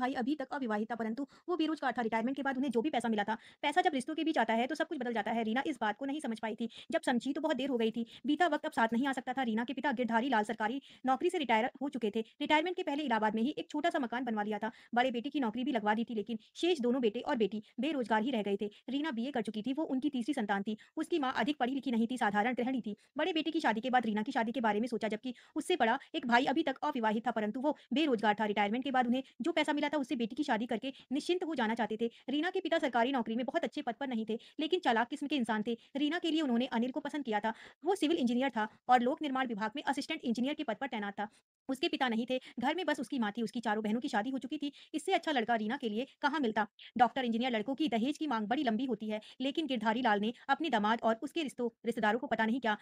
भाई अभी तक अविवाहित था, परंतु वो बेरोज़गार था। रिटायरमेंट के बाद उन्हें जो भी पैसा मिला था, पैसा जब रिश्तों के बीच आता है तो सब कुछ बदल जाता है। रीना इस बात को नहीं समझ पाई थी। जब समझी तो बहुत देर हो गई थी। बीता वक़्त अब साथ नहीं आ सकता था। रीना के पिता गिरधारी लाल सरकारी नौकरी से रिटायर हो चुके थे। रिटायरमेंट के पहले इलाहाबाद में ही एक छोटा-सा मकान बनवा लिया था। बड़े बेटे की नौकरी भी लगवा दी थी, लेकिन शेष दोनों बेटे और बेटी बेरोज़गार ही रह गए थे। रीना बीए कर चुकी थी, वो उनकी तीसरी संतान थी। उसकी माँ अधिक पढ़ी-लिखी नहीं थी, साधारण गृहिणी थी। बड़े बेटे की शादी के बाद रीना की शादी के बारे में सोचा, जबकि उससे बड़ा एक भाई अभी तक अविवाहित था, परंतु वो बेरोज़गार था। रिटायरमेंट के बाद उन्हें जो पैसा मिला था उससे बेटी की शादी करके निश्चिंत हो जाना चाहते थे। रीना के पिता सरकारी नौकरी में बहुत अच्छे पद पर नहीं थे, लेकिन चालाक किस्म के इंसान थे। रीना के लिए उन्होंने अनिल को पसंद किया था। वो सिविल इंजीनियर था और लोक निर्माण विभाग में असिस्टेंट इंजीनियर के पद पर तैनात था। उसके पिता नहीं थे, घर में बस उसकी माँ थी। उसकी चारों बहनों की शादी हो चुकी थी। इससे अच्छा लड़का रीना के लिए कहाँ मिलता। डॉक्टर, इंजीनियर लड़कों की दहेज की माँग बड़ी लंबी होती है, लेकिन गिरधारी लाल ने अपने दामाद और उसके रिश्तेदारों को पता नहीं क्या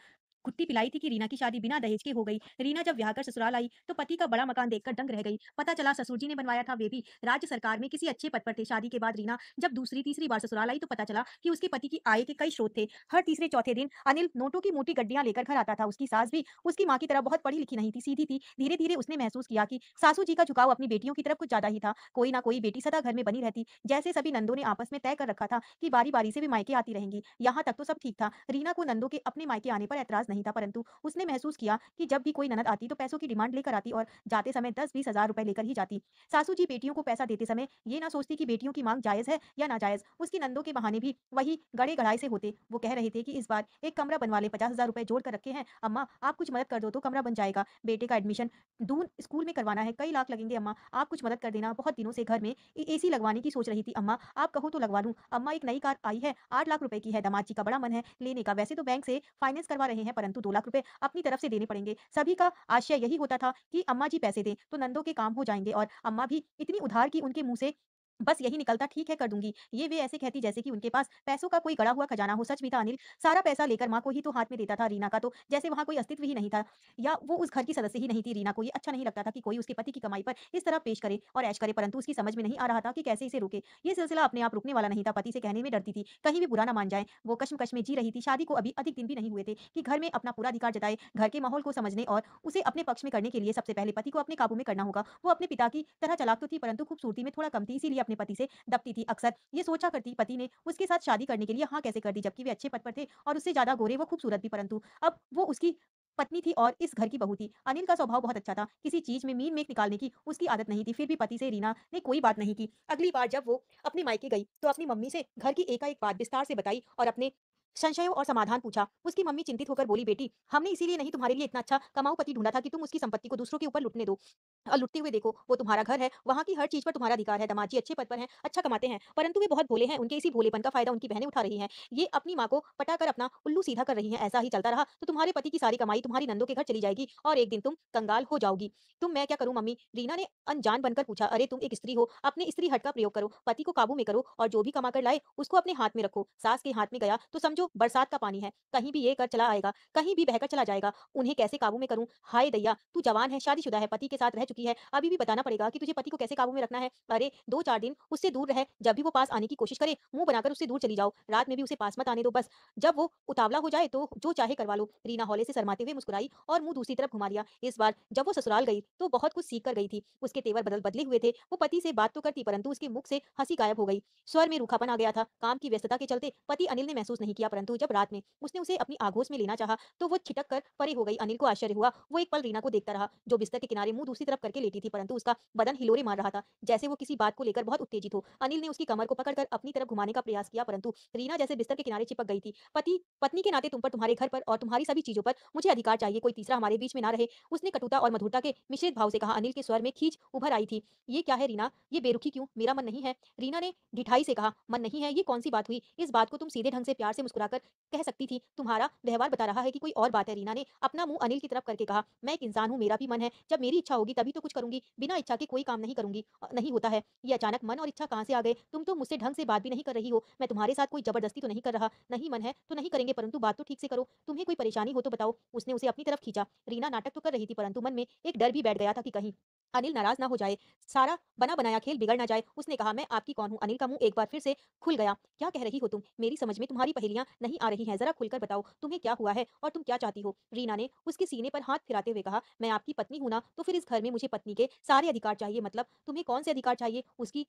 कुट्टी पिलाई थी कि रीना की शादी बिना दहेज के हो गई। रीना जब ब्याह कर ससुराल आई तो पति का बड़ा मकान देखकर दंग रह गई। पता चला ससुर जी ने बनवाया था, वे भी राज्य सरकार में किसी अच्छे पद पर थे। शादी के बाद रीना जब दूसरी तीसरी बार ससुराल आई तो पता चला कि उसके पति की आय के कई स्रोत थे। हर तीसरे चौथे दिन अनिल नोटों की मोटी गड्डियां लेकर घर आता था। उसकी सास भी उसकी माँ की तरह बहुत पढ़ी लिखी नहीं थी, सीधी थी। धीरे धीरे उसने महसूस किया कि सासू जी का झुकाव अपनी बेटियों की तरफ कुछ ज्यादा ही था। कोई ना कोई बेटी सदा घर में बनी रहती, जैसे सभी नंदों ने आपस में तय कर रखा था कि बारी बारी से वे मायके आती रहेंगी। यहाँ तक तो सब ठीक था। रीना को नंदों के अपने मायके आने पर ऐतराज नहीं था, परंतु उसने महसूस किया कि जब भी कोई ननद आती तो पैसों की डिमांड लेकर आती और जाते समय 10-20 हजार रुपए लेकर ही जाती। सासू जी बेटियों को पैसा देते समय ये ना सोचती कि बेटियों की मांग जायज है या नाजायज। उसकी नंदों के बहाने भी वही गड़े गड़ाई से होते। वो कह रहे थे कि इस बार एक कमरा बनवा ले, 50,000 रुपए जोड़ कर रखे हैं। अम्मा आप कुछ मदद कर दो तो कमरा बन जाएगा। बेटे का एडमिशन दून स्कूल में करवाना है, कई लाख लगेंगे अम्मा, आप कुछ मदद कर देना। बहुत दिनों से घर में एसी लगवाने की सोच रही थी अम्मा, आप कहो तो लगवा लूं। अम्मा एक नई कार आई है, 8 लाख रुपए की है। दामाद जी का बड़ा मन है लेने का। वैसे तो बैंक से फाइनेंस करवा रहे हैं, परंतु 2 लाख रुपए अपनी तरफ से देने पड़ेंगे। सभी का आशय यही होता था कि अम्मा जी पैसे दें तो नंदों के काम हो जाएंगे, और अम्मा भी इतनी उधार की उनके मुंह से बस यही निकलता, ठीक है कर दूंगी। ये वे ऐसे कहती जैसे कि उनके पास पैसों का कोई गड़ा हुआ खजाना हो। सच भी था। अनिल सारा पैसा लेकर माँ को ही तो हाथ में देता था। रीना का तो जैसे वहां कोई अस्तित्व ही नहीं था, या वो उस घर की सदस्य ही नहीं थी। रीना को ये अच्छा नहीं लगता था कि कोई उसके पति की कमाई पर इस तरह पेश करे और ऐश करे, परंतु उसकी समझ में नहीं आ रहा था कि कैसे इसे रोके। ये सिलसिला अपने आप रुकने वाला नहीं था। पति से कहने में डरती थी, कहीं भी बुरा ना मान जाए। वो कश्मकश में जी रही थी। शादी को अभी अधिक दिन भी नहीं हुए थे कि घर में अपना पूरा अधिकार जताए। घर के माहौल को समझने और उसे अपने पक्ष में करने के लिए सबसे पहले पति को अपने काबू में करना होगा। वो अपने पिता की तरह चालाक तो थी, परंतु खूबसूरती में थोड़ा कम थी, इसीलिए अपने पति से दबती थी। अक्सर ये सोचा करती पति ने उसके साथ शादी करने के लिए हाँ कैसे कर दी, जबकि वे अच्छे पद पर थे और उससे ज्यादा गोरे वो खूबसूरत भी, परंतु अब वो उसकी पत्नी थी और इस घर की बहू थी। अनिल का स्वभाव बहुत अच्छा था, किसी चीज में मीन मेख निकालने की उसकी आदत नहीं थी। फिर भी पति से रीना ने कोई बात नहीं की। अगली बार जब वो अपने मायके गई तो अपनी मम्मी से घर की एकाएक बात विस्तार से बताई और अपने संशयों और समाधान पूछा। उसकी मम्मी चिंतित होकर बोली, बेटी हमने इसीलिए नहीं तुम्हारे लिए इतना अच्छा कमाऊ पति ढूंढा था कि तुम उसकी संपत्ति को दूसरों के ऊपर लुटने दो और लुटते हुए देखो। वो तुम्हारा घर है, वहाँ की हर चीज पर तुम्हारा अधिकार है। दामाद जी अच्छे पद पर हैं, अच्छा कमाते हैं, परंतु वे बहुत भोले हैं। उनके इसी भोलेपन का फायदा उनकी बहनें उठा रही हैं। ये अपनी माँ को पटाकर अपना उल्लू सीधा कर रही हैं। ऐसा ही चलता रहा तो तुम्हारे पति की सारी कमाई तुम्हारी नंदों के घर चली जाएगी और एक दिन तुम कंगाल हो जाओगी। तुम मैं क्या करूं मम्मी? रीना ने अनजान बनकर पूछा। अरे तुम एक स्त्री हो, अपने स्त्री हट का प्रयोग करो, पति को काबू में करो और जो भी कमा कर लाए उसको अपने हाथ में रखो। सास के हाथ में गया तो समझो बरसात का पानी है, कहीं भी ये कर चला आएगा, कहीं भी बहकर चला जाएगा। उन्हें कैसे काबू में करूं? हाय दैया, तू जवान है, शादीशुदा है, पति के साथ रह चुकी है, अभी भी बताना पड़ेगा कि तुझे पति को कैसे काबू में रखना है। अरे 2-4 दिन उससे दूर रह, जब भी वो पास आने की कोशिश करे मुंह बनाकर उससे दूर चली जाओ। रात में भी उसे पास मत आने दो। बस जब वो उतावला हो जाए तो जो चाहे करवा लो। रीना हौले से शर्माते हुए मुस्कुराई और मुंह दूसरी तरफ घुमा लिया। इस बार जब वो ससुराल गई तो बहुत कुछ सीख कर गई थी। उसके तेवर बदले हुए थे। वो पति से बात तो करती, परंतु उसके मुख से हंसी गायब हो गई। स्वर में रूखापन आ गया था। काम की व्यस्तता के चलते पति अनिल ने महसूस नहीं किया, परंतु जब रात में उसने उसे अपनी आगोश में लेना चाहा तो वो छिटक कर परे हो गई। अनिल को आश्चर्य हुआ। वो एक पल रीना को देखता रहा, जो बिस्तर के किनारे मुंह दूसरी तरफ करके लेटी थी, परंतु उसका बदन हिलोरे मार रहा था, जैसे वो किसी बात को लेकर बहुत उत्तेजित हो। अनिल ने उसकी कमर को पकड़कर अपनी तरफ घुमाने का प्रयास किया, परंतु रीना जैसे बिस्तर के किनारे चिपक गई थी। पति पत्नी के नाते तुम पर, तुम्हारे घर पर और तुम्हारी सभी चीजों पर मुझे अधिकार चाहिए, कोई तीसरा हमारे बीच में ना रहे। उसने कटुता और मधुरता के मिश्रित भाव से कहा। अनिल के स्वर में खींच उभर आई थी। ये क्या है रीना, ये बेरुखी क्यों? मेरा मन नहीं है। रीना ने ढिठाई से कहा। मन नहीं है? ये कौन सी बात हुई? इस बात को तुम सीधे ढंग से प्यार से मुस्कुराकर कह सकती थी। तुम्हारा व्यवहार बता रहा है कि कोई और बात है। रीना ने अपना मुंह अनिल की तरफ करके कहा। मैं एक इंसान हूँ, मेरा भी मन है, जब मेरी इच्छा होगी तभी तो कुछ करूंगी, बिना इच्छा के कोई काम नहीं करूंगी। नहीं होता है। ये अचानक मन और इच्छा कहाँ से आ गए? तुम तो मुझसे ढंग से बात भी नहीं कर रही हो। मैं तुम्हारे साथ कोई जबरदस्ती तो नहीं कर रहा। नहीं मन है तो नहीं करेंगे, परंतु बात तो ठीक से करो। तुम्हें कोई परेशानी हो तो बताओ। उसने उसे अपनी तरफ खींचा। रीना नाटक तो कर रही थी, परंतु मन में एक डर भी बैठ गया था कि कहीं अनिल नाराज ना हो जाए, सारा बना बनाया खेल बिगड़ ना जाए। उसने कहा, मैं आपकी कौन हूँ? अनिल का मुंह एक बार फिर से खुल गया। क्या कह रही हो तुम? मेरी समझ में तुम्हारी पहेलियां नहीं आ रही हैं, जरा खुलकर बताओ, तुम्हें क्या हुआ है और तुम क्या चाहती हो? रीना ने उसके सीने पर हाथ फिराते हुए कहा, मैं आपकी पत्नी हूं ना, तो फिर इस घर में मुझे पत्नी के सारे अधिकार चाहिए। मतलब तुम्हें कौन से अधिकार चाहिए? उसकी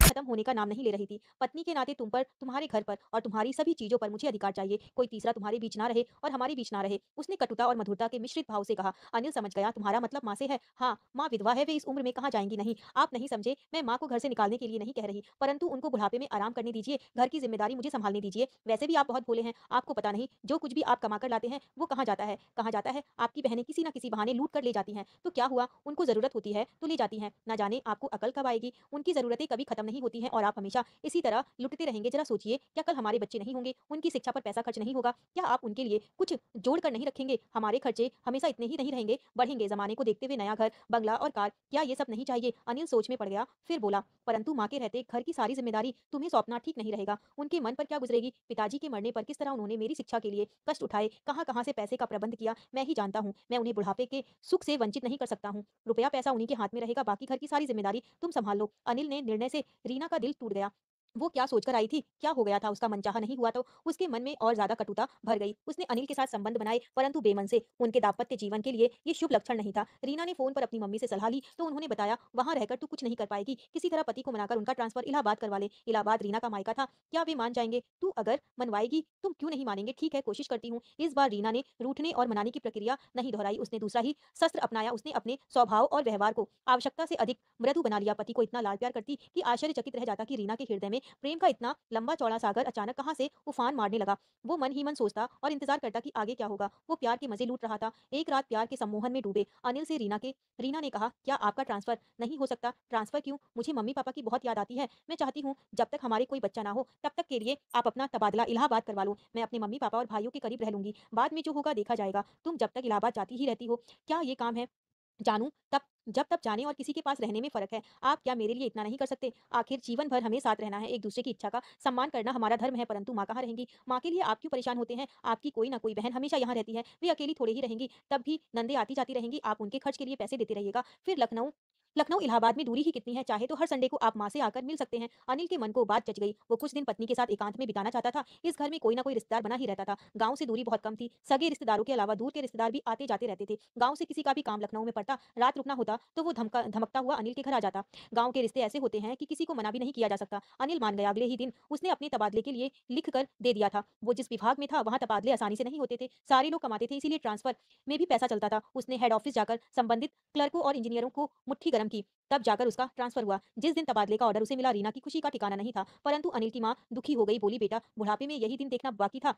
खत्म होने का नाम नहीं ले रही थी। पत्नी के नाते तुम पर, तुम्हारे घर पर और तुम्हारी सभी चीज़ों पर मुझे अधिकार चाहिए। कोई तीसरा तुम्हारे बीच ना रहे और हमारे बीच ना रहे। उसने कटुता और मधुरता के मिश्रित भाव से कहा। अनिल समझ गया, तुम्हारा मतलब माँ से है? हाँ, माँ विधवा है, वे इस उम्र में कहाँ जाएँगी? नहीं, आप नहीं समझे, मैं माँ को घर से निकालने के लिए नहीं कह रही, परंतु उनको बुढ़ापे में आराम करने दीजिए, घर की ज़िम्मेदारी मुझे सँभालने दीजिए। वैसे भी आप बहुत भोले हैं, आपको पता नहीं, जो कुछ भी आप कमा कर लाते हैं, वो कहाँ जाता है? कहाँ जाता है? आपकी बहनें किसी न किसी बहाने लूट कर ले जाती हैं। तो क्या हुआ? उनको ज़रूरत होती है, तो ले जाती हैं। ना जाने आपको अकल कब आएगी? उनकी ज़रूरतें कभी खत्म नहीं होती हैं और आप हमेशा इसी तरह लुटते रहेंगे। जरा सोचिए, क्या कल हमारे बच्चे नहीं होंगे, उनकी शिक्षा पर पैसा खर्च नहीं होगा? क्या आप उनके लिए कुछ जोड़ कर नहीं रखेंगे? हमारे खर्चे हमेशा इतने ही नहीं रहेंगे, बढ़ेंगे। ज़माने को देखते हुए नया घर, बंगला और कार, क्या ये सब नहीं चाहिए? अनिल सोच में पड़ गया, फिर बोला, परंतु माँ के रहते घर की सारी ज़िम्मेदारी तुम्हें सौंपना ठीक नहीं रहेगा। उनके मन पर क्या गुज़रेगी? पिताजी के मरने पर किस तरह उन्होंने मेरी शिक्षा के लिए कष्ट उठाए, कहाँ-कहाँ से पैसे का प्रबंध किया, मैं ही जानता हूँ। मैं उन्हें बुढ़ापे के सुख से वंचित नहीं कर सकता हूँ। रुपया पैसा उन्हीं के हाथ में रहेगा, बाकी घर की सारी ज़िम्मेदारी तुम सँभाल लो। अनिल ने निर्णय से रीना का दिल टूट गया। वो क्या सोचकर आई थी? क्या हो गया था? उसका मनचाहा नहीं हुआ तो उसके मन में और ज़्यादा कटुता भर गई। उसने अनिल के साथ संबंध बनाए, परंतु बेमन से। उनके दाम्पत्य जीवन के लिए ये शुभ लक्षण नहीं था। रीना ने फ़ोन पर अपनी मम्मी से सलाह ली तो उन्होंने बताया, वहाँ रहकर तू कुछ नहीं कर पाएगी। किसी तरह पति को मनाकर उनका ट्रांसफ़र इलाहाबाद करवा ले। इलाहाबाद रीना का मायका था। क्या वे मान जाएँगे? तू अगर मनवाएगी, तुम क्यों नहीं मानेंगे? ठीक है, कोशिश करती हूँ। इस बार रीना ने रूठने और मनाने की प्रक्रिया नहीं दोहराई। उसने दूसरा ही शस्त्र अपनाया। उसने अपने स्वभाव और व्यवहार को आवश्यकता से अधिक मृदु बना लिया। पति को इतना लाड प्यार करती कि आश्चर्यचकित रह जाता कि रीना के हृदय में प्रेम का इतना लंबा चौड़ा सागर अचानक कहाँ से उफान मारने लगा। वो मन ही मन सोचता और इंतजार करता कि आगे क्या होगा। वो प्यार के मजे लूट रहा था। एक रात प्यार के सम्मोहन में डूबे अनिल से रीना ने कहा, क्या आपका ट्रांसफर नहीं हो सकता? ट्रांसफर क्यों? मुझे मम्मी पापा की बहुत याद आती है। मैं चाहती हूँ जब तक हमारे कोई बच्चा ना हो तब तक के लिए आप अपना तबादला इलाहाबाद करवा लो। मैं अपने मम्मी पापा और भाइयों के करीब रह लूंगी। बाद में जो होगा देखा जाएगा। तुम जब तक इलाहाबाद जाती ही रहती हो, क्या ये काम है? जानूँ तब जब तब जाने और किसी के पास रहने में फ़र्क है। आप क्या मेरे लिए इतना नहीं कर सकते? आखिर जीवन भर हमें साथ रहना है, एक-दूसरे की इच्छा का सम्मान करना हमारा धर्म है, परंतु माँ कहाँ रहेंगी? माँ के लिए आप क्यों परेशान होते हैं? आपकी कोई ना कोई बहन हमेशा यहाँ रहती है, वे अकेली थोड़े ही रहेंगी, तब भी नंदे आती-जाती रहेंगी, आप उनके खर्च के लिए पैसे देते रहिएगा। फिर लखनऊ लखनऊ इलाहाबाद में दूरी ही कितनी है, चाहे तो हर संडे को आप माँ से आकर मिल सकते हैं। अनिल के मन को बात जच गई, वो कुछ दिन पत्नी के साथ एकांत में बिताना चाहता था। इस घर में कोई ना कोई रिश्तेदार बना ही रहता था। गाँव से दूरी बहुत कम थी, सगे रिश्तेदारों के अलावा दूर के रिश्तेदार भी आते-जाते रहते थे। गाँव से किसी का भी काम लखनऊ में पड़ता, रात रुकना होता तो वो धमकता हुआ अनिल के घर आ जाता। गाँव के रिश्ते ऐसे होते हैं कि किसी को मना भी नहीं किया जा सकता। अनिल मान गया। अगले ही दिन उसने अपने तबादले के लिए लिख कर दे दिया था। वो जिस विभाग में था वहाँ तबादले आसानी से नहीं होते थे। सारे लोग कमाते थे, इसीलिए ट्रांसफर में भी पैसा चलता था। उसने हेड ऑफिस जाकर संबंधित क्लर्कों और इंजीनियरों को मुट्ठी गर्म की, तब जाकर उसका ट्रांसफर हुआ। जिस दिन तबादले का ऑर्डर उसे मिला, रीना की खुशी का ठिकाना नहीं था, परंतु अनिल की माँ दुखी हो गई। बोली, बेटा, बुढ़ापे में यही दिन देखना बाकी था।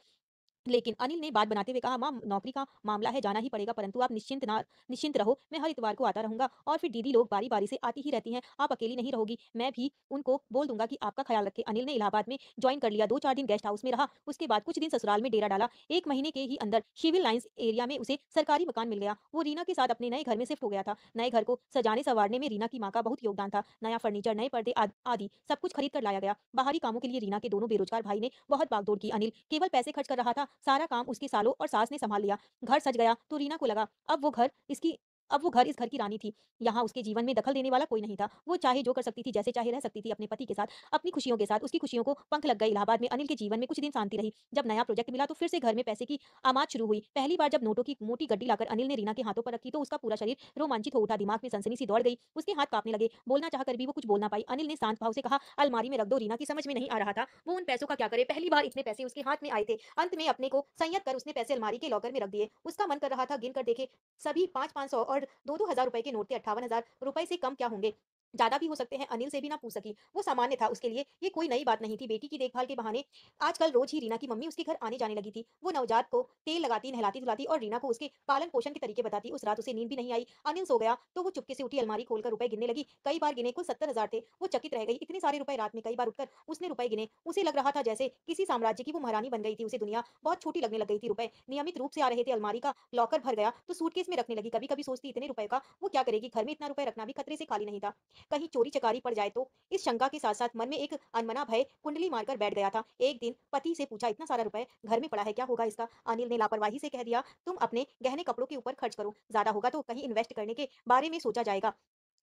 लेकिन अनिल ने बात बनाते हुए कहा, माँ, नौकरी का मामला है, जाना ही पड़ेगा, परंतु आप निश्चिंत रहो, मैं हर इतवार को आता रहूंगा और फिर दीदी लोग बारी बारी से आती ही रहती हैं, आप अकेली नहीं रहोगी, मैं भी उनको बोल दूंगा कि आपका ख्याल रखे। अनिल ने इलाहाबाद में ज्वाइन कर लिया। 2-4 दिन गेस्ट हाउस में रहा, उसके बाद कुछ दिन ससुराल में डेरा डाला। 1 महीने के ही अंदर सिविल लाइंस एरिया में उसे सरकारी मकान मिल गया। वो रीना के साथ अपने नए घर में शिफ्ट हो गया था। नए घर को सजाने संवारने में रीना की माँ का बहुत योगदान था। नया फर्नीचर, नए पर्दे आदि सब कुछ खरीद कर लाया गया। बाहरी कामों के लिए रीना के दोनों बेरोजगार भाई ने बहुत भागदौड़ की। अनिल केवल पैसे खर्च कर रहा था, सारा काम उसके सालों और सास ने संभाल लिया। घर सज गया तो रीना को लगा अब वो घर इस घर की रानी थी। यहाँ उसके जीवन में दखल देने वाला कोई नहीं था। वो चाहे जो कर सकती थी, जैसे चाहे रह सकती थी अपने पति के साथ, अपनी खुशियों के साथ। उसकी खुशियों को पंख लग गए। इलाहाबाद में अनिल के जीवन में कुछ दिन शांति रही। जब नया प्रोजेक्ट मिला तो फिर से घर में पैसे की आमाद शुरू हुई। पहली बार जब नोटों की मोटी गड्डी लाकर अनिल ने रीना के हाथों पर रखी तो उसका पूरा शरीर रोमांचित हो उठा, दिमाग में सनसनी सी दौड़ गई, उसके हाथ कांपने लगे। बोलना चाह कर भी वो कुछ बोल ना पाई। अनिल ने शांत भाव से कहा, अलमारी में रख दो। रीना की समझ में नहीं आ रहा था वो उन पैसों का क्या करे। पहली बार इतने पैसे उसके हाथ में आए थे। अंत में अपने को संयत कर उसने पैसे अलमारी के लॉकर में रख दिए। उसका मन कर रहा था गिन कर देखे, सभी 5-500 और 2-2 हज़ार रुपए के नोट थे। 58,000 रुपए से कम क्या होंगे? ज़्यादा भी हो सकते हैं। अनिल से भी ना पूछ सकी। वो सामान्य था उसके लिए, ये कोई नई बात नहीं थी। बेटी की देखभाल के बहाने आजकल रोज ही रीना की मम्मी उसके घर आने जाने लगी थी। वो नवजात को तेल लगाती, नहलाती-धुलाती और रीना को उसके पालन-पोषण के तरीके बताती। उस रात उसे नींद भी नहीं आई। अनिल सो गया तो वो चुपके से उठी, अलमारी खोलकर रुपए गिनने लगी। कई बार गिने, कुल 70,000 थे। वो चकित रह गई। इतने सारे रुपए रात में कई बार उठकर उसने रुपए गिने। उसे लग रहा था जैसे किसी साम्राज्य की वो महारानी बन गई थी। उसे दुनिया बहुत छोटी लगने लग गई थी। रुपए नियमित रूप से आ रहे थे। अलमारी का लॉकर भर गया तो सूटकेस में रखने लगी। कभी-कभी सोचती, इतने रुपए का वो क्या करेगी? घर में इतना रुपए रखना भी खतरे से खाली नहीं था। कहीं चोरी-चकारी पड़ जाए तो? इस शंका के साथ-साथ मन में एक अनमना भय कुंडली मारकर बैठ गया था। एक दिन पति से पूछा, इतना सारा रुपए घर में पड़ा है, क्या होगा इसका? अनिल ने लापरवाही से कह दिया, तुम अपने गहने कपड़ों के ऊपर खर्च करो, ज़्यादा होगा तो कहीं इन्वेस्ट करने के बारे में सोचा जाएगा।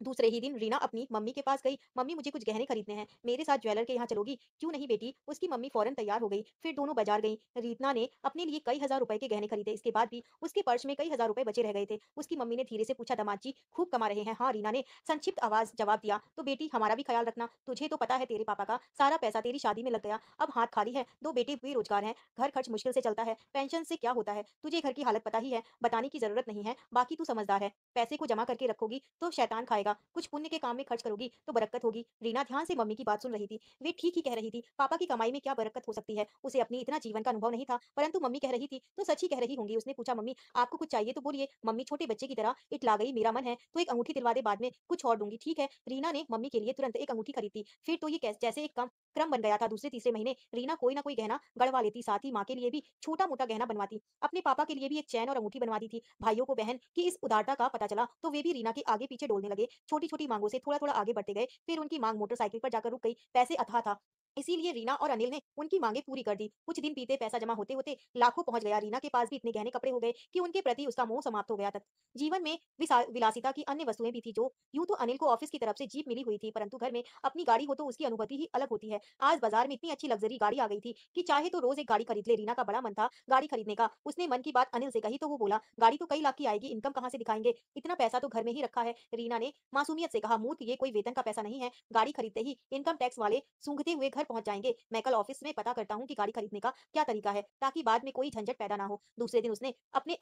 दूसरे ही दिन रीना अपनी मम्मी के पास गई, मम्मी मुझे कुछ गहने खरीदने हैं, मेरे साथ ज्वेलर के यहाँ चलोगी? क्यों नहीं बेटी, उसकी मम्मी फौरन तैयार हो गई। फिर दोनों बाजार गईं। रीना ने अपने लिए कई हजार रुपए के गहने खरीदे, इसके बाद भी उसके पर्स में कई हजार रुपए बचे रह गए थे। उसकी मम्मी ने धीरे से पूछा, दामाद जी खूब कमा रहे हैं? हाँ, रीना ने संक्षिप्त आवाज जवाब दिया। तो बेटी हमारा भी ख्याल रखना, तुझे तो पता है तेरे पापा का सारा पैसा तेरी शादी में लग गया, अब हाथ खाली है, दो बेटे बेरोजगार हैं, घर खर्च मुश्किल से चलता है, पेंशन से क्या होता है, तुझे घर की हालत पता ही है, बताने की जरूरत नहीं है, बाकी तू समझदार है, पैसे को जमा करके रखोगी तो शैतान खाएगा, कुछ पुण्य के काम में खर्च करोगी तो बरकत होगी। रीना ध्यान से मम्मी की बात सुन रही थी। वे ठीक ही कह रही थी, पापा की कमाई में क्या बरकत हो सकती है, उसे अपनी इतना जीवन का अनुभव नहीं था, परंतु मम्मी कह रही थी तो सच ही कह रही होंगी। उसने पूछा, मम्मी आपको कुछ चाहिए तो बोलिए। मम्मी छोटे बच्चे की तरह इटला गई, मेरा मन है तो एक अंगूठी दिलवा दे, बाद में कुछ और दूंगी। ठीक है। रीना ने मम्मी के लिए तुरंत एक अंगूठी खरीदी। फिर तो ये जैसे एक क्रम बन गया था। दूसरे तीसरे महीने रीना कोई ना कोई गहना गड़वा लेती, साथ ही माँ के लिए भी छोटा मोटा गहना बनवाती, अपने पापा के लिए भी एक चैन और अंगूठी बनवाती थी। भाइयों को बहन की इस उदारता का पता चला तो वे भी रीना के आगे पीछे डोलने लगे, छोटी छोटी मांगों से थोड़ा थोड़ा आगे बढ़ते गए। फिर उनकी मांग मोटरसाइकिल पर जाकर रुक गई। पैसे अथाह था, इसीलिए रीना और अनिल ने उनकी मांगे पूरी कर दी। कुछ दिन बीते, पैसा जमा होते होते लाखों पहुंच गया। रीना के पास भी इतने गहने कपड़े हो गए कि उनके प्रति उसका मोह समाप्त हो गया था। जीवन में विलासिता की अन्य वस्तुएं भी थी। जो यूं तो अनिल को ऑफिस की तरफ से जीप मिली हुई थी, परंतु घर में अपनी गाड़ी हो तो उसकी अनुभूति ही अलग होती है। आज बाजार में इतनी अच्छी लग्जरी गाड़ी आ गई थी कि चाहे तो रोज एक गाड़ी खरीद ले। रीना का बड़ा मन था गाड़ी खरीदने का। उसने मन की बात अनिल से कही तो वो बोला, गाड़ी तो कई लाख की आएगी, इनकम कहाँ से दिखाएंगे, इतना पैसा तो घर में ही रखा है। रीना ने मासूमियत से कहा, मूर्ख, ये कोई वेतन का पैसा नहीं है, गाड़ी खरीदते ही इनकम टैक्स वाले सूंघते हुए घर पहुंच जाएंगे। मैं कल ऑफिस में पता करता हूँ कि गाड़ी खरीदने का क्या तरीका है, ताकि बाद में कोई झंझट पैदा ना हो। दूसरे दिन उसने अपने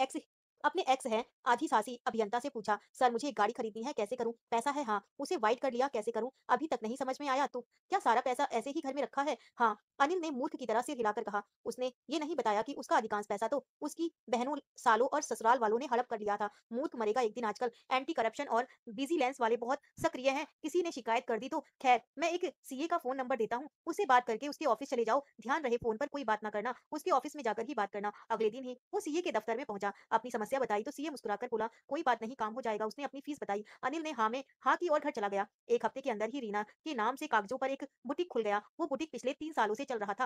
एक्स है आधी सासी अभियंता से पूछा, सर मुझे एक गाड़ी खरीदनी है, कैसे करूं? पैसा है हाँ, उसे वाइट कर लिया, कैसे करूं? अभी तक नहीं समझ में आया। तो क्या सारा पैसा ऐसे ही घर में रखा है? हाँ, अनिल ने मूर्ख की तरह सिर हिलाकर कहा। उसने ये नहीं बताया कि उसका अधिकांश पैसा तो उसकी बहनों, सालों और ससुराल वालों ने हड़प कर लिया था। मूर्ख मरेगा एक दिन। आजकल एंटी करप्शन और विजिलेंस वाले बहुत सक्रिय हैं, किसी ने शिकायत कर दी तो खैर, मैं एक सीए का फोन नंबर देता हूँ, उससे बात करके उसके ऑफिस चले जाओ। ध्यान रहे फोन पर कोई बात ना करना, उसके ऑफिस में जाकर ही बात करना। अगले दिन ही वो सीए के दफ्तर में पहुंचा, अपनी समस्या बताई तो सीए मुस्कुराकर बोला, कोई बात नहीं, काम हो जाएगा। उसने अपनी फीस बताई। अनिल ने हाँ में हाँ की और घर चला गया। एक हफ्ते के अंदर ही रीना के नाम से कागजों पर एक बुटीक खुल गया। वो बुटीक पिछले 3 सालों से चल रहा था।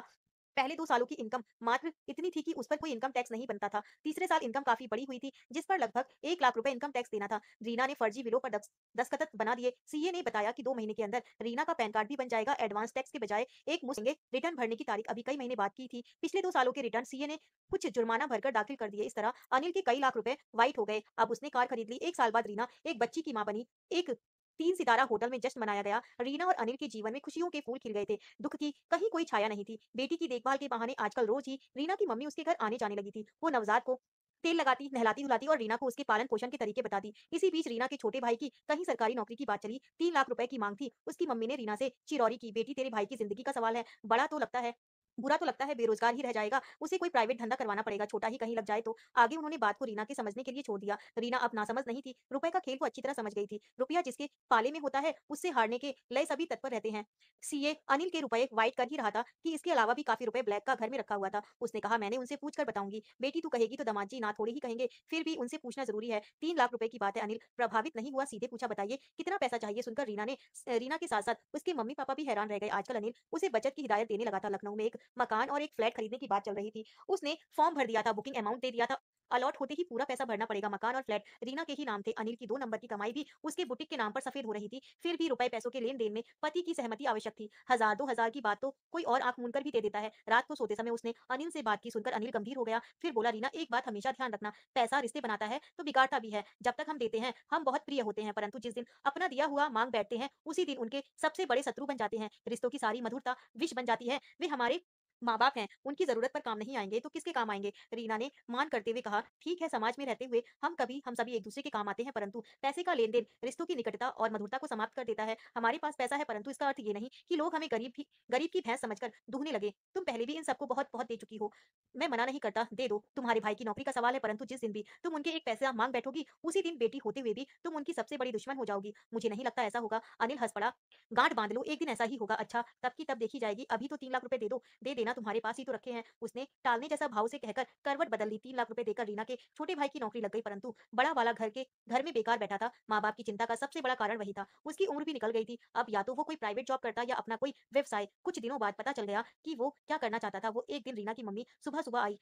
पहले 2 सालों की इनकम मात्र इतनी थी कि उस पर कोई इनकम टैक्स नहीं बनता था। तीसरे साल इनकम काफ़ी बड़ी हुई थी, जिस पर लगभग 1 लाख रुपए इनकम टैक्स देना था। रीना ने फर्जी बिलों पर दस्तखत बना दिए। सीए ने बताया कि 2 महीने के अंदर रीना का पैन कार्ड भी बन जाएगा। एडवांस टैक्स के बजाय एक मुश्त देंगे। रिटर्न भरने की तारीख अभी कई महीने बाद की थी। पिछले 2 सालों के रिटर्न सीए ने कुछ जुर्माना भरकर दाखिल कर दिए। इस तरह अनिल के कई लाख रुपए व्हाइट हो गए। अब उसने कार खरीद ली। 1 साल बाद रीना एक बच्ची की मां बनी। एक 3 सितारा होटल में जश्न मनाया गया। रीना और अनिल के जीवन में खुशियों के फूल खिल गए थे। दुःख की कहीं कोई छाया नहीं थी। बेटी की देखभाल के बहाने आजकल रोज ही रीना की मम्मी उसके घर आने जाने लगी थी। वो नवजात को तेल लगाती, नहलाती-धुलाती और रीना को उसके पालन-पोषण के तरीके बताती। इसी बीच रीना के छोटे भाई की कहीं सरकारी नौकरी की बात चली। 3 लाख रुपए की मांग थी। उसकी मम्मी ने रीना से चिरौरी की, बेटी तेरे भाई की जिंदगी का सवाल है, बड़ा तो लगता है, बुरा तो लगता है, बेरोजगार ही रह जाएगा, उसे कोई प्राइवेट धंधा करवाना पड़ेगा, छोटा ही कहीं लग जाए तो। आगे उन्होंने बात को रीना के समझने के लिए छोड़ दिया। रीना अब नासमझ नहीं थी, रुपए का खेल वो अच्छी तरह समझ गई थी। रुपया जिसके पाले में होता है, उससे हारने के लय सभी तत्पर रहते हैं। सीए अनिल के रुपए व्हाइट कर ही रहा था कि इसके अलावा भी काफी रुपए ब्लैक का घर में रखा हुआ था। उसने कहा, मैंने उनसे पूछ कर बताऊंगी। बेटी तू कहेगी तो दामाद जी ना थोड़े ही कहेंगे, फिर भी उनसे पूछना जरूरी है। 3 लाख रुपए की बात है। अनिल प्रभावित नहीं हुआ, सीधे पूछा, बताइए कितना पैसा चाहिए? सुनकर रीना के साथ साथ उसके मम्मी पापा भी हैरान रह गए। आजकल अनिल उसे बचत की हिदायत देने लगा था। लखनऊ में एक मकान और एक फ्लैट खरीदने की बात चल रही थी। उसने फॉर्म भर दिया था, बुकिंग अमाउंट दे दिया था। अलॉट होते ही पूरा पैसा भरना पड़ेगा। मकान और फ्लैट रीना के ही नाम थे। अनिल की 2 नंबर की कमाई भी उसके बुटीक के नाम पर सफेद हो रही थी। फिर भी रुपए पैसों के लेन देन में पति की सहमति आवश्यक थी। 1000-2000 की बात तो कोई और आंख मूंद कर भी दे देता है। रात को सोते समय उसने अनिल से बात की। सुनकर अनिल गंभीर हो गया। फिर बोला, रीना एक बात हमेशा ध्यान रखना, पैसा रिश्ते बनाता है तो बिगाड़ता भी है। जब तक हम देते हैं हम बहुत प्रिय होते हैं, परंतु जिस दिन अपना दिया हुआ मांग बैठते हैं उसी दिन उनके सबसे बड़े शत्रु बन जाते हैं। रिश्तों की सारी मधुरता विष बन जाती है। वे हमारे माँ बाप हैं, उनकी जरूरत पर काम नहीं आएंगे तो किसके काम आएंगे? रीना ने मान करते हुए कहा, ठीक है, समाज में रहते हुए हम सभी एक दूसरे के काम आते हैं, परंतु पैसे का लेन देन रिश्तों की निकटता और मधुरता को समाप्त कर देता है। हमारे पास पैसा है, परंतु इसका अर्थ ये नहीं कि लोग हमें गरीब की भैंस समझकर दूहने लगे। तुम पहले भी इन सबको बहुत बहुत दे चुकी हो, मैं मना नहीं करता, दे दो। तुम्हारे भाई की नौकरी का सवाल है, परंतु जिस दिन भी तुम उनके एक पैसा मांग बैठोगी उसी दिन बेटी होते हुए भी तुम उनकी सबसे बड़ी दुश्मन हो जाओगी। मुझे नहीं लगता ऐसा होगा। अनिल हंस पड़ा, गांठ बांध लो, एक दिन ऐसा ही होगा। अच्छा, तब की तब देखी जाएगी, अभी तो 3 लाख रुपए दे दो, दे देना। लेना तुम्हारे पास ही तो रखे हैं। उसने टालने जैसा भाव से कहकर करवट बदल ली। 3 लाख रुपए देकर रीना के छोटे भाई की नौकरी लग गई, परंतु बड़ा वाला घर में बेकार बैठा था। माँ-बाप की चिंता का सबसे बड़ा कारण वही था। उसकी उम्र भी निकल गई थी। अब या तो वो कोई प्राइवेट जॉब करता या अपना कोई व्यवसाय। कुछ दिनों बाद पता चल गया कि वो क्या करना चाहता था। वो एक दिन रीना की मम्मी सुबह-सुबह आई।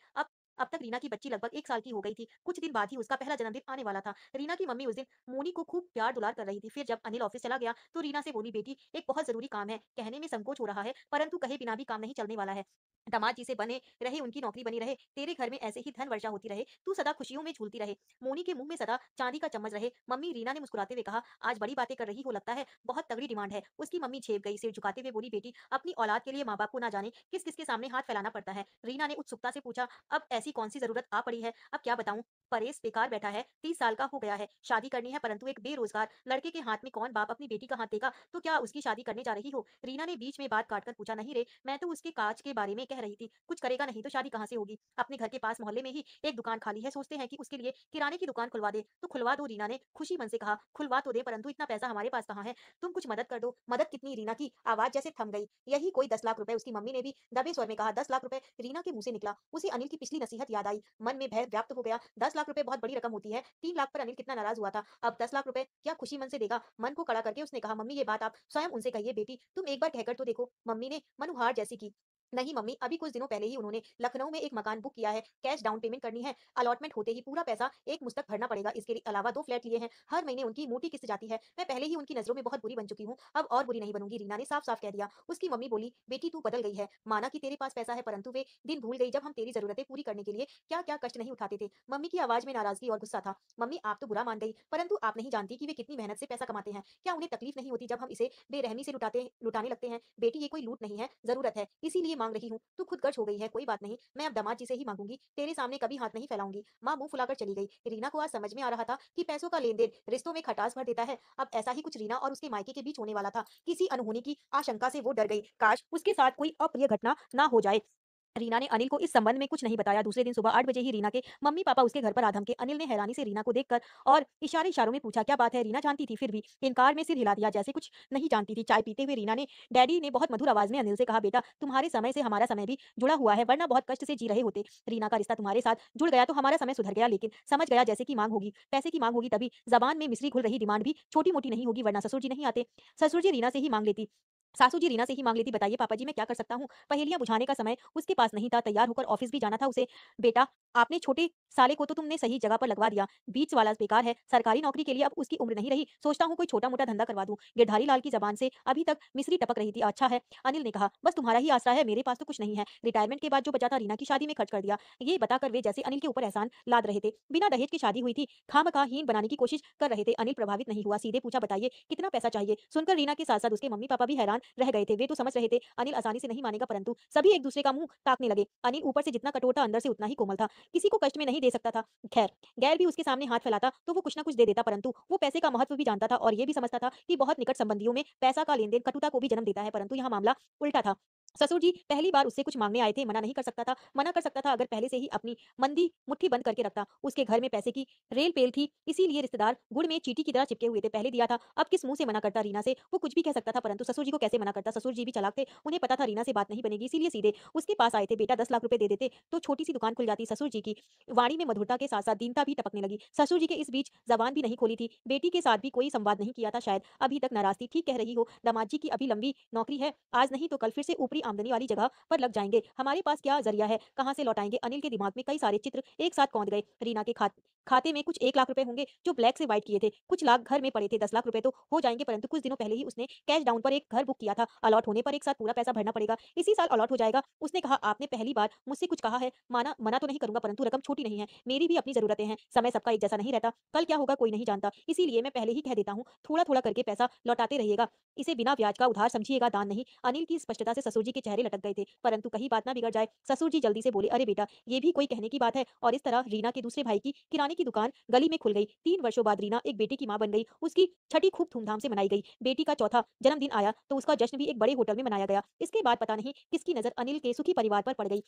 अब तक रीना की बच्ची लगभग 1 साल की हो गई थी। कुछ दिन बाद ही उसका पहला जन्मदिन आने वाला था। रीना की मम्मी उस दिन मोनी को खूब प्यार-दुलार कर रही थी। फिर जब अनिल ऑफिस चला गया, तो रीना से बोली, बेटी एक बहुत ज़रूरी काम है। कहने में संकोच हो रहा है, परंतु कहे बिना भी काम नहीं चलने वाला है। दामाद जी से बने रहे, उनकी नौकरी बनी रहे, तेरे घर में ऐसे ही धन वर्षा होती रहे, तू सदा खुशियों में झूलती रहे, मोनी के मुँह में सदा चांदी का चम्मच रहे। मम्मी, रीना ने मुस्कुराते हुए कहा, आज बड़ी बातें कर रही हो लगता है, बहुत तगड़ी डिमांड है। उसकी मम्मी झेप गई, सिर झुकाते हुए बोली, बेटी अपनी औलाद के लिए माँ-बाप को ना जाने किस-किस के सामने हाथ फैलाना पड़ता है। रीना ने उत्सुकता से पूछा, अब ऐसी कौन-सी ज़रूरत आ पड़ी है? अब क्या बताऊँ? परेश बेकार बैठा है, 30 साल का हो गया है, शादी करनी है, परंतु एक बेरोज़गार लड़के के हाथ में कौन बाप अपनी बेटी का हाथ देगा? तो क्या उसकी शादी करने जा रही हो? रीना ने बीच में बात काटकर पूछा, नहीं रे, मैं तो उसके काज के बारे में कह रही थी। कुछ करेगा नहीं तो शादी कहाँ से होगी? अपने घर के पास मोहल्ले में ही एक दुकान खाली है, सोचते हैं कि उसके लिए किराने की दुकान खुलवा दें। तो खुलवा दो, रीना ने खुशी मन से कहा। खुलवा तो दें, परंतु इतना पैसा हमारे पास कहाँ है? तुम कुछ मदद कर दो। मदद कितनी? रीना की आवाज़ जैसे थम गई। यही कोई 10 लाख रुपए, उसकी मम्मी ने भी दबे स्वर में कहा। 10 लाख रुपए रीना के मुँह से निकला। उसे अनिल की पिछली नसीहत याद आई। मन में भय व्याप्त हो गया। 10 लाख रुपए बहुत बड़ी रकम होती है। 3 लाख पर अनिल कितना नाराज़ हुआ था। अब 10 लाख रुपए क्या खुशी मन से देगा? मन को कड़ा करके उसने कहा, मम्मी ये बात आप स्वयं उनसे कहिए, बेटी तुम एक बार कहकर तो देखो। मम्मी ने मनुहार जैसी की। नहीं मम्मी, अभी कुछ दिनों पहले ही उन्होंने लखनऊ में एक मकान बुक किया है, कैश डाउन पेमेंट करनी है, अलॉटमेंट होते ही पूरा पैसा एक मुश्तक भरना पड़ेगा। इसके अलावा 2 फ्लैट लिए हैं, हर महीने उनकी मोटी किस्त जाती है। मैं पहले ही उनकी नज़रों में बहुत बुरी बन चुकी हूँ, अब और बुरी नहीं बनूंगी, रीना ने साफ-साफ कह दिया। उसकी मम्मी बोली, बेटी तू बदल गई है, माना कि तेरे पास पैसा है, परंतु वे दिन भूल गई जब हम तेरी ज़रूरतें पूरी करने के लिए क्या-क्या कष्ट नहीं उठाते थे। मम्मी की आवाज़ में नाराज़गी और गुस्सा था। मम्मी, आप तो बुरा मान गई, परंतु आप नहीं जानती कि वे कितनी मेहनत से पैसा कमाते हैं। क्या उन्हें तकलीफ नहीं होती जब हम इसे बेरहमी से लुटाने लगते हैं? बेटी ये कोई लूट नहीं है, ज़रूरत है, इसीलिए माँग रही हूँ। तू खुदगर्ज हो गई है, कोई बात नहीं, मैं अब दामाद जी से ही माँगूँगी, तेरे सामने कभी हाथ नहीं फैलाऊँगी। माँ मुँह फुलाकर चली गई। रीना को आज समझ में आ रहा था कि पैसों का लेन-देन रिश्तों में खटास भर देता है। अब ऐसा ही कुछ रीना और उसके मायके के बीच होने वाला था। किसी अनहोनी की आशंका से वो डर गई। काश उसके साथ कोई अप्रिय घटना ना हो जाए। रीना ने अनिल को इस संबंध में कुछ नहीं बताया। दूसरे दिन सुबह 8 बजे ही रीना के मम्मी-पापा उसके घर पर आ धमके। अनिल ने हैरानी से रीना को देखकर और इशारे-इशारों में पूछा, क्या बात है? रीना जानती थी, फिर भी इनकार में सिर हिला दिया जैसे कुछ नहीं जानती थी। चाय पीते हुए रीना ने डैडी ने बहुत मधुर आवाज़ में अनिल से कहा, बेटा तुम्हारे समय से हमारा समय भी जुड़ा हुआ है, वरना बहुत कष्ट से जी रहे होते। रीना का रिश्ता तुम्हारे साथ जुड़ गया तो हमारा समय सुधर गया, लेकिन समझ गया जैसे कि माँग होगी, पैसे की माँग होगी तभी। ज़बान में मिश्री घुल रही, डिमांड भी छोटी-मोटी नहीं होगी, वरना ससुर जी नहीं आते। ससुर जी रीना से ही माँग लेती। सासू जी रीना से ही माँग लेती, बताइए पापा जी मैं क्या कर सकता हूँ? पहेलियाँ बुझाने का समय उसके पास नहीं था, तैयार होकर ऑफिस भी जाना था उसे। बेटा, आपने छोटे साले को तो तुमने सही जगह पर लगवा दिया, बीच वाला बेकार है, सरकारी नौकरी के लिए अब उसकी उम्र नहीं रही, सोचता हूँ कोई छोटा-मोटा धंधा करवा दूँ। गिरधारी लाल की ज़बान से अभी तक मिश्री टपक रही थी। अच्छा है, अनिल ने कहा, बस तुम्हारा ही आसरा है, मेरे पास तो कुछ नहीं है। रिटायरमेंट के बाद जो बचा था रीना की शादी में खर्च कर दिया। ये बताकर वे जैसे अनिल के ऊपर एहसान लाद रहे थे। बिना दहेज की शादी हुई थी, खामखा हीन बनाने की कोशिश कर रहे थे। अनिल प्रभावित नहीं हुआ, सीधे पूछा, बताइए कितना पैसा चाहिए? सुनकर रीना के साथ-साथ उसके मम्मी-पापा भी हैरान रह गए थे। वे तो समझ रहे थे अनिल आसानी से नहीं मानेगा, परंतु सभी एक दूसरे का मुंह ताकने लगे। अनिल ऊपर से जितना कठोर था, अंदर से उतना ही कोमल था, किसी को कष्ट में नहीं दे सकता था। खैर, गैर भी उसके सामने हाथ फैलाता तो वो कुछ ना कुछ दे देता, परंतु वो पैसे का महत्व भी जानता था और ये भी समझता था कि बहुत निकट संबंधियों में पैसा का लेन-देन कटुता को भी जन्म देता है, परंतु यहाँ मामला उल्टा था। ससुर जी पहली बार उससे कुछ मांगने आए थे, मना नहीं कर सकता था। मना कर सकता था अगर पहले से ही अपनी मंदी मुट्ठी बंद करके रखता। उसके घर में पैसे की रेल-पेल थी, इसीलिए रिश्तेदार गुड़ में चींटी की तरह चिपके हुए थे। पहले दिया था, अब किस मुँह से मना करता? रीना से वो कुछ भी कह सकता था, परंतु ससुर जी को कैसे मना करता? ससुर जी भी चालाक थे, उन्हें पता था रीना से बात नहीं बनेगी, इसीलिए सीधे उसके पास आए थे। बेटा 10 लाख रुपए दे देते तो छोटी-सी दुकान खुल जाती। ससुर जी की वाणी में मधुरता के साथ-साथ दीनता भी टपकने लगी। ससुर जी के इस बीच ज़बान भी नहीं खोली थी, बेटी के साथ भी कोई संवाद नहीं किया था, शायद अभी तक नाराज़ थी। ठीक कह रही हो, दामाद जी की अभी लंबी नौकरी है, आज नहीं तो कल फिर से ऊपरी आमदनी वाली जगह पर लग जाएँगे। हमारे पास क्या ज़रिया है, कहाँ से लौटाएँगे? अनिल के दिमाग में कई सारे चित्र एक साथ कौंध गए। रीना के खाते में कुछ 1 लाख रुपए होंगे जो ब्लैक से व्हाइट किए थे, कुछ लाख घर में पड़े थे। 10 लाख रुपए तो हो जाएँगे, परंतु कुछ दिनों पहले ही उसने कैश डाउन पर एक घर बुक किया था, अलॉट होने पर एक साथ पूरा पैसा भरना पड़ेगा। इसी साल अलॉट हो जाएगा। उसने कहा, आपने पहली बार मुझसे कुछ कहा है, मना तो नहीं करूँगा, परंतु रकम छोटी नहीं है, मेरी भी अपनी ज़रूरतें हैं, समय सबका एक जैसा नहीं रहता, कल क्या होगा कोई नहीं जानता, इसीलिए मैं पहले ही कह देता हूँ, थोड़ा-थोड़ा करके पैसा लौटाते रहिएगा, इसे बिना ब्याज का उधार समझिएगा, दान नहीं। अनिल की स्पष्टता से ससुर जी के चेहरे लटक गए थे, परंतु कहीं बात ना बिगड़ जाए। ससुर जी जल्दी से बोले, अरे बेटा, ये भी कोई कहने की बात है? और इस तरह रीना के दूसरे भाई की किराने की दुकान गली में खुल गई। 3 वर्षों बाद रीना एक बेटे की माँ बन गई। उसकी छठी खूब धूमधाम से मनाई गई। बेटी का चौथा जन्मदिन आया तो उसका जश्न भी एक बड़े होटल में मनाया गया। इसके बाद पता नहीं किसकी नज़र अनिल के सुखी परिवार पर पड़ गई।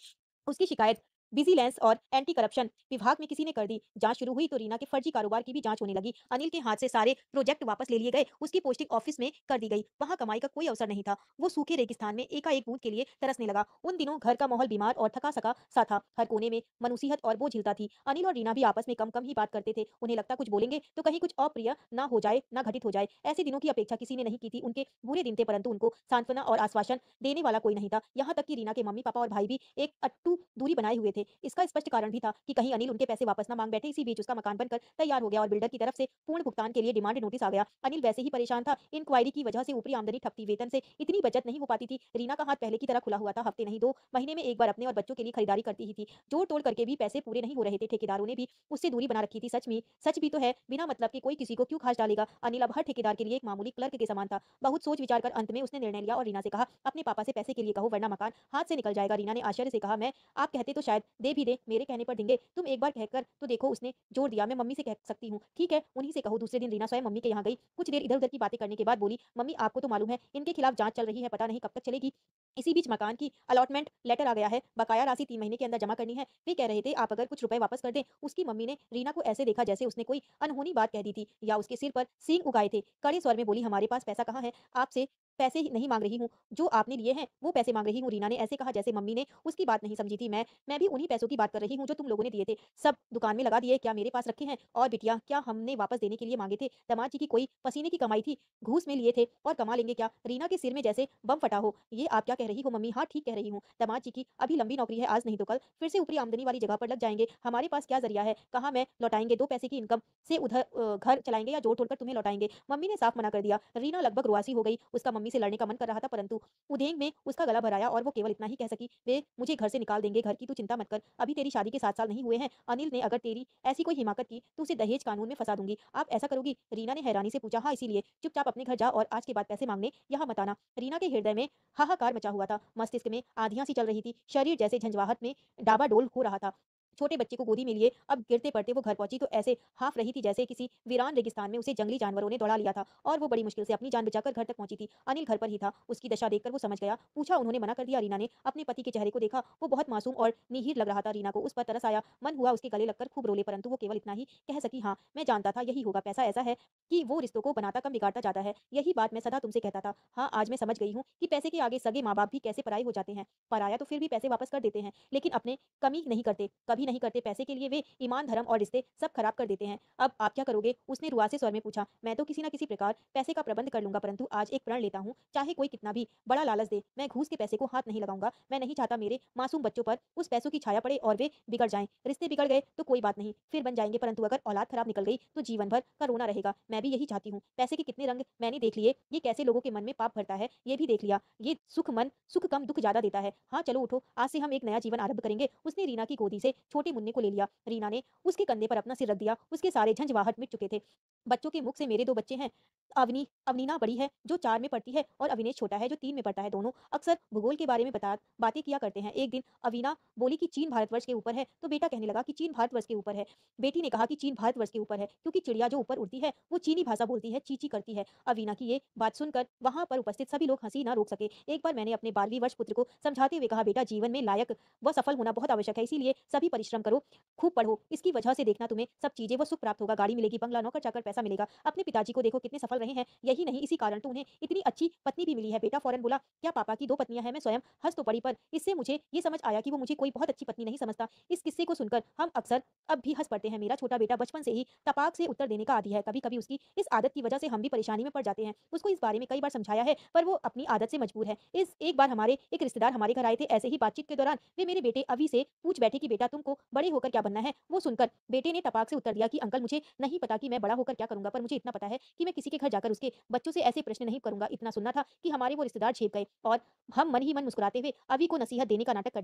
उसकी शिकायत विजिलेंस और एंटी करप्शन विभाग में किसी ने कर दी जांच। शुरू हुई तो रीना के फर्जी कारोबार की भी जांच होने लगी। अनिल के हाथ से सारे प्रोजेक्ट वापस ले लिए गए। उसकी पोस्टिंग ऑफिस में कर दी गई। वहां कमाई का कोई अवसर नहीं था। वो सूखे रेगिस्तान में एकाएक बूंद के लिए तरसने लगा। उन दिनों घर का माहौल बीमार और थका सका सा था। हर कोने में मनुसियत और बोझिलता थी। अनिल और रीना भी आपस में कम कम ही बात करते थे। उन्हें लगता कुछ बोलेंगे तो कहीं कुछ अप्रिय ना हो जाए, ना घटित हो जाए। ऐसे दिनों की अपेक्षा किसी ने नहीं की थी। उनके बुरे दिन थे, परंतु उनको सांत्वना और आश्वासन देने वाला कोई नहीं था। यहाँ तक कि रीना के मम्मी पापा और भाई भी एक अट्टू दूरी बनाए हुए थे। इसका स्पष्ट कारण भी था कि कहीं अनिल उनके पैसे वापस ना मांग बैठे। इसी बीच उसका मकान बनकर तैयार हो गया और बिल्डर की तरफ से पूर्ण भुगतान के लिए डिमांड नोटिस आ गया। अनिल वैसे ही परेशान था। इंक्वायरी की वजह से ऊपरी आमदनी ठप थी। वेतन से इतनी बचत नहीं हो पाती थी। रीना का हाथ पहले की तरह खुला हुआ था। हफ्ते नहीं, 2 महीने में एक बार अपने और बच्चों के लिए खरीदारी करती ही थी। जोड़ तोड़ करके भी पैसे पूरे नहीं हो रहे थे। ठेकेदारों ने भी उससे दूरी बना रखी थी। सच भी तो है, बिना मतलब के कोई किसी को क्यों खास डालेगा। अनिल अब हर ठेकेदार के लिए एक मामूली क्लर्क के समान था। बहुत सोच विचार कर अंत में उसने निर्णय लिया और रीना से कहा, अपने पापा से पैसे के लिए कहो वरना मकान हाथ से निकल जाएगा। रीना ने आश्चर्य से कहा, मैं आप कहते तो शायद दे भी दे, मेरे कहने पर देंगे? तुम एक बार कहकर तो देखो। उसने जोर दिया, मैं मम्मी से कह सकती हूँ। ठीक है, उन्हीं से कहो। दूसरे दिन रीना स्वयं मम्मी के यहाँ गई। कुछ देर इधर उधर की बातें करने के बाद बोली, मम्मी आपको तो मालूम है इनके खिलाफ जांच चल रही है, पता नहीं कब तक चलेगी। इसी बीच मकान की अलॉटमेंट लेटर आ गया है। बकाया राशि 3 महीने के अंदर जमा करनी है। वे कह रहे थे आप अगर कुछ रुपए वापस कर दें। उसकी मम्मी ने रीना को ऐसे देखा जैसे उसने कोई अनहोनी बात कह दी थी या उसके सिर पर सींग उगाए थे। कड़े स्वर में बोली, हमारे पास पैसा कहाँ है? आपसे पैसे ही नहीं मांग रही हूँ, जो आपने लिए हैं वो पैसे मांग रही हूँ। रीना ने ऐसे कहा जैसे मम्मी ने उसकी बात नहीं समझी थी। मैं भी उन्हीं पैसों की बात कर रही हूँ जो तुम लोगों ने दिए थे। सब दुकान में लगा दिए, क्या मेरे पास रखे हैं? और बिटिया, क्या हमने वापस देने के लिए मांगे थे? दामाद जी की कोई पसीने की कमाई थी? घूस में लिए थे और कमा लेंगे क्या? रीना के सिर में जैसे बम फटा हो। ये आप क्या कह रही हो मम्मी? हाँ ठीक कह रही हूँ। दामाद जी की अभी लंबी नौकरी है, आज नहीं तो कल फिर से ऊपरी आमदनी वाली जगह पर लग जाएंगे। हमारे पास क्या जरिया है? कहाँ मैं लौटाएंगे? 2 पैसे की इनकम से उधर घर चलाएंगे या जोड़ तोड़कर तुम्हें लौटाएंगे? मम्मी ने साफ मना कर दिया। रीना लगभग रुआसी हो गई। उसका मम्मी से लड़ने का मन कर रहा था, परंतु उदेंग में उसका गला भराया और वो केवल इतना ही कह सकी, वे मुझे घर से निकाल देंगे। घर की तू चिंता मत कर, अभी तेरी शादी के 7 साल नहीं हुए हैं। अनिल ने अगर तेरी ऐसी कोई हिमाकत की तो उसे दहेज कानून में फंसा दूंगी। आप ऐसा करोगी? रीना ने हैरानी से पूछा। हाँ, इसीलिए चुपचाप अपने घर जा और आज के बाद पैसे मांगने यहाँ मत आना। रीना के हृदय में हाहाकार मचा हुआ था। मस्तिष्क में आंधियां सी चल रही थी। शरीर जैसे झंझवाहट में डाबाडोल हो रहा था। छोटे बच्चे को गोदी में लिए अब गिरते पड़ते वो घर पहुंची तो ऐसे हाफ रही थी जैसे किसी वीरान रेगिस्तान में उसे जंगली जानवरों ने दौड़ा लिया था और वो बड़ी मुश्किल से अपनी जान बचाकर घर तक पहुंची थी। अनिल घर पर ही था। उसकी दशा देखकर वो समझ गया। पूछा, उन्होंने मना कर दिया? रीना ने अपने पति के चेहरे को देखा। वो बहुत मासूम और निहीर लग रहा था। रीना को उस पर तरस आया। मन हुआ उसके गले लगकर खूब रोले, परंतु वो केवल इतना ही कह सकी, हाँ मैं जानता था यही होगा। पैसा ऐसा है कि वो रिश्तों को बनाता कम बिगाड़ता जाता है। यही बात मैं सदा तुमसे कहता था। हाँ, आज मैं समझ गई हूँ कि पैसे के आगे सगे माँ बाप भी कैसे पराये हो जाते हैं। पराया तो फिर भी पैसे वापस कर देते हैं, लेकिन अपने कमी नहीं करते, कभी नहीं करते। पैसे के लिए वे ईमान, धर्म और रिश्ते सब खराब कर देते हैं। अब आप क्या करोगे? उसने रुआसे स्वर में पूछा। मैं तो किसी न किसी प्रकार पैसे का प्रबंध कर लूंगा, परंतु आज एक प्रण लेता हूँ, चाहे कोई कितना भी बड़ा लालच दे, मैं घूस के पैसे को हाथ नहीं लगाऊंगा। मैं नहीं चाहता मेरे मासूम बच्चों पर उस पैसों की छाया पड़े और वे बिगड़ जाएं। रिश्ते बिगड़ गए तो कोई बात नहीं, फिर बन जाएंगे, परंतु अगर औलाद खराब निकल गई तो जीवन भर का रोना रहेगा। मैं भी यही चाहती हूँ। पैसे के कितने रंग मैंने देख लिए, ये कैसे लोगों के मन में पाप भरता है ये भी देख लिया। ये सुख कम दुख ज्यादा देता है। हाँ चलो उठो, आज से हम एक नया जीवन आरंभ करेंगे। उसने रीना की गोदी से छोटे मुन्ने को ले लिया। रीना ने उसके कंधे पर अपना सिर रख दिया। उसके सारे झंझवाहट मिट चुके थे। बच्चों के मुख से मेरे 2 बच्चे हैं। अवनीना बड़ी है जो 4 में पढ़ती है और अविनेश छोटा है जो 3 में पढ़ता है। दोनों अक्सर भूगोल के बारे में बातें किया करते हैं। एक दिन अवीना बोली कि चीन भारतवर्ष के ऊपर है, तो बेटा कहने लगा कि चीन भारतवर्ष के ऊपर है। बेटी ने कहा कि चीन भारतवर्ष के ऊपर है क्योंकि चिड़िया जो ऊपर उड़ती है वो चीनी भाषा बोलती है, चींची करती है। अवीना की ये बात सुनकर वहां पर उपस्थित सभी लोग हंसी ना रोक सके। एक बार मैंने अपने 12वीं वर्ष पुत्र को समझाते हुए कहा, बेटा जीवन में लायक व सफल होना बहुत आवश्यक है, इसीलिए सभी परिश्रम करो, खूब पढ़ो। इसकी वजह से देखना तुम्हें सब चीजें वो सुख प्राप्त होगा, गाड़ी मिलेगी, बंगला, नौकर चाकर, पैसा मिलेगा। अपने पिताजी को देखो कितने सफल रहे हैं। यही नहीं, इसी कारण तो उन्हें इतनी अच्छी पत्नी भी मिली है। बेटा फौरन बोला, क्या पापा की 2 पत्नियां हैं? मैं स्वयं हंस तो पड़ी, पर इससे मुझे ये समझ आया कि वो मुझे कोई बहुत अच्छी पत्नी नहीं समझता। इस किस्से को सुनकर हम अक्सर अब भी हंस पड़ते हैं। मेरा छोटा बेटा बचपन से ही तपाक से उत्तर देने का आदी है। कभी कभी उसकी इस आदत की वजह से हम भी परेशानी में पड़ जाते हैं। उसको इस बारे में कई बार समझाया है, पर वो अपनी आदत से मजबूर है। इस एक बार हमारे एक रिश्तेदार हमारे घर आए थे। ऐसे ही बातचीत के दौरान वे मेरे बेटे अभी से पूछ बैठे कि बेटा तुमको बड़े होकर क्या बनना है? वो सुनकर बेटे ने तपाक से उत्तर दिया कि अंकल मुझे नहीं पता कि मैं बड़ा होकर क्या करूंगा, पर मुझे इतना पता है कि मैं किसी के घर जाकर उसके बच्चों से ऐसे प्रश्न नहीं करूंगा। इतना सुनना था कि हमारे वो रिश्तेदार छेप गए और हम मन ही मन मुस्कुराते हुए अभी को नसीहत देने का नाटक कर